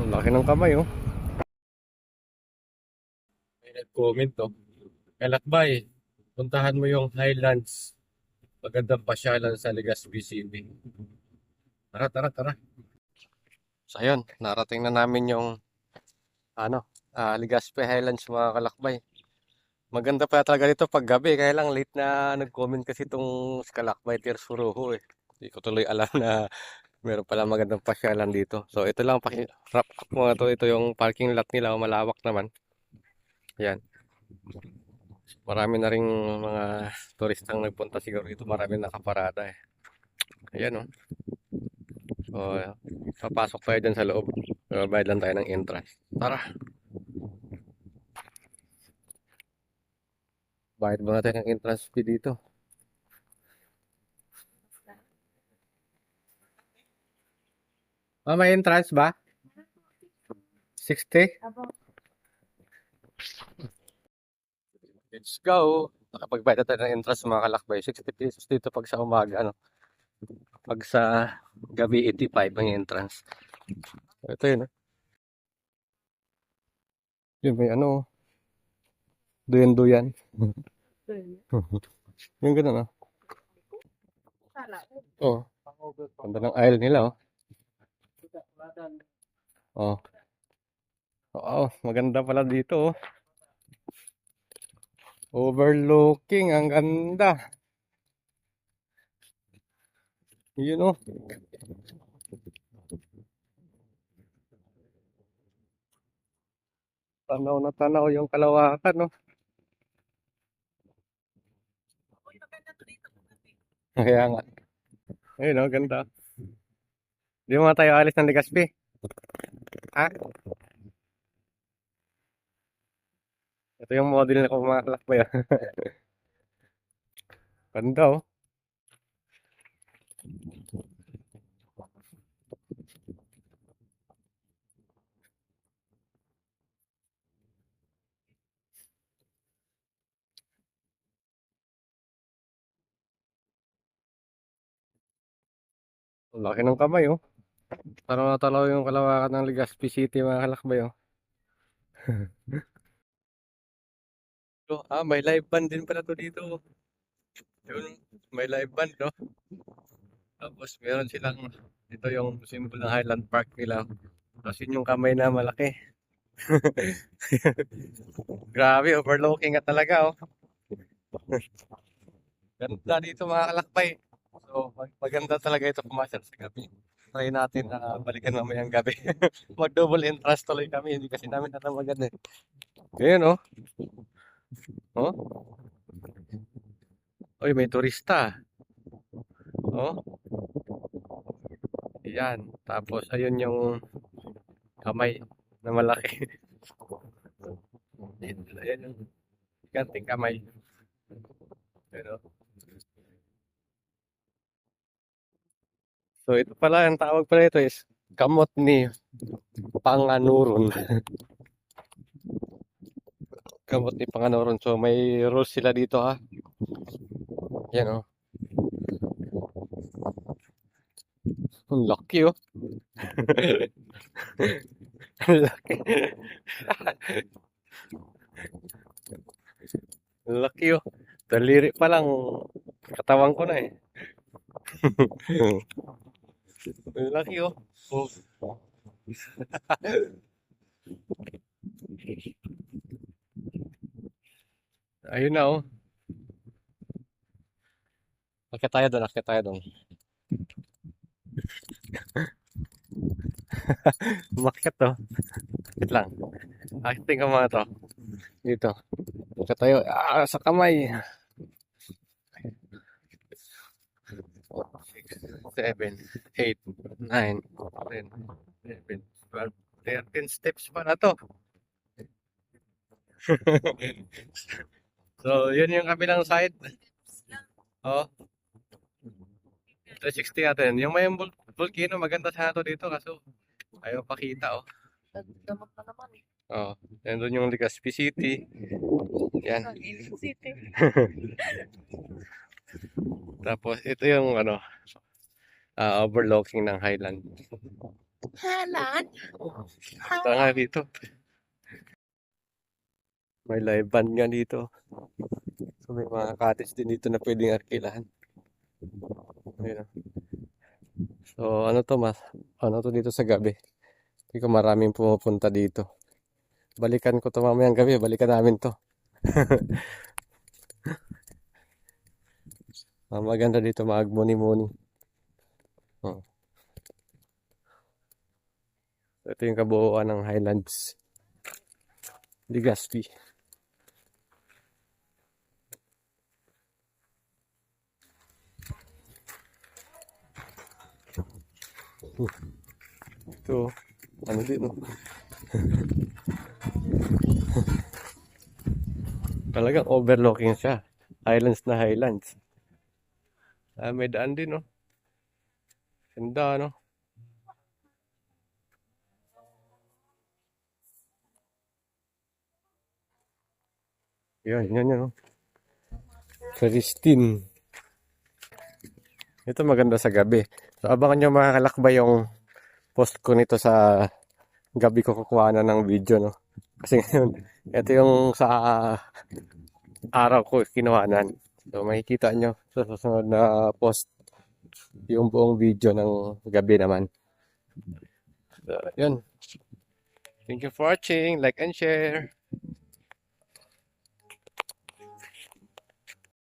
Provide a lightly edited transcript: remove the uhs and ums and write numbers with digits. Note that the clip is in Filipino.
Ang laki ng kamay, oh. May nag-comment, oh. Kalakbay, puntahan mo yung Highlands. Magandang pasyalan sa Legazpi City. Tara, tara, tara. So, ayun, narating na namin yung, Legazpi Highlands, mga kalakbay. Maganda pa talaga dito pag gabi, kaya lang late na nag-comment kasi itong si Kalakbay Tears Furuho, eh. Hindi ko tuloy alam na meron pala magandang pasyalan dito. So, ito lang, wrap up mo ito. Ito yung parking lot nila, malawak naman. Yan. Marami na ring mga turistang nagpunta siguro dito. Marami nakaparada, eh. Ayan, oh. So, papasok tayo dyan sa loob. Bayad lang tayo ng entrance. Tara. Bayad muna tayo ng entrance fee dito. May entrance ba? 60? Let's go. Nakapagbayad na tayo ng entrance, mga kalakbay. 60 pesos dito pag sa umaga, ano. Pag sa gabi, 85 ang entrance. Ito yun, ah. Yun, may ano, duyan-duyan. Yung ganun, ah. Oh, ganda ng aisle nila, oh. Oh. Oo, maganda pala dito, oh. Overlooking, ang ganda. Yun, oh. Tanaw na tanaw yung kalawakan, no? Kaya nga. Ayun, oh, ganda. Di mo tayo alis ng Legazpi. Ha? Ito yung model na kumakalak ba yan? Ganda, oh. Ang laki ng kamay, oh. Tanaw na tanaw yung kalawakan ng Legazpi City, mga kalakbay, oh. May live band din pala to dito. Yun, may live band, no? Tapos meron silang, ito yung symbol ng Highland Park nila. Tapos yun yung kamay na malaki. Grabe, overlooking nga talaga, oh. Ganda dito, mga kalakbay. So, maganda talaga ito pumasok sa gabi. Try natin na balikan mamayang gabi. Mag-double entrance tuloy kami, hindi kasi namin natamagan, eh. Ngayon, oh. Oh, oy, may turista. Oh, yan. Tapos, ayun yung kamay na malaki. Ayan yung ganting kamay. Pero, so, ito pala, ang tawag pala ito is kamot ni Panganuron. Kamot ni Panganuron. So, may rules sila dito, ha. Yan, oh. Ang laki, oh. Ang laki. Ang laki, oh. Daliri pa lang, katawan ko na, eh. Ang laki, oh. Oh. Ayun na, oh. Akit tayo doon, akit tayo doon. Umakyat to. Wait lang. Acting ka mga to. Dito. Akit tayo. Sa kamay. 7, 8, 9, 10, 11, 12, 13 steps pa na to. So, yun yung kabilang side. Oh, 360 natin. Yung may volcano, maganda sana to dito kaso ayaw pakita, oh. Nagdamot na naman eh. Oh, nandun yung Legazpi City. Yan. City. Tapos, ito yung overlooking ng Highland. Halan? Ito nga dito. May live band nga dito. So may mga cottage din dito na pwedeng arkilahan. Ayun, oh. So ano to mas? Ano to dito sa gabi? Hindi ko maraming pumupunta dito. Balikan ko to mamayang gabi. Balikan namin to. Maganda dito mag-muni-muni. Oh. Ito yung kabuuan ng Highlands. Legazpi. Ito, ano din, no? Talagang overlooking siya. Highlands na Highlands. May daan din, no? Ganda, no? Yan, no? Pristine. Ito maganda sa gabi. So, abangan nyo mga kalakbay yung post ko nito sa gabi ko kukuha na ng video, no? Kasi ngayon, ito yung sa araw ko kinuhanan. So, makikita nyo sa susunod na post yung buong video ng gabi naman. So, yun. Thank you for watching. Like and share.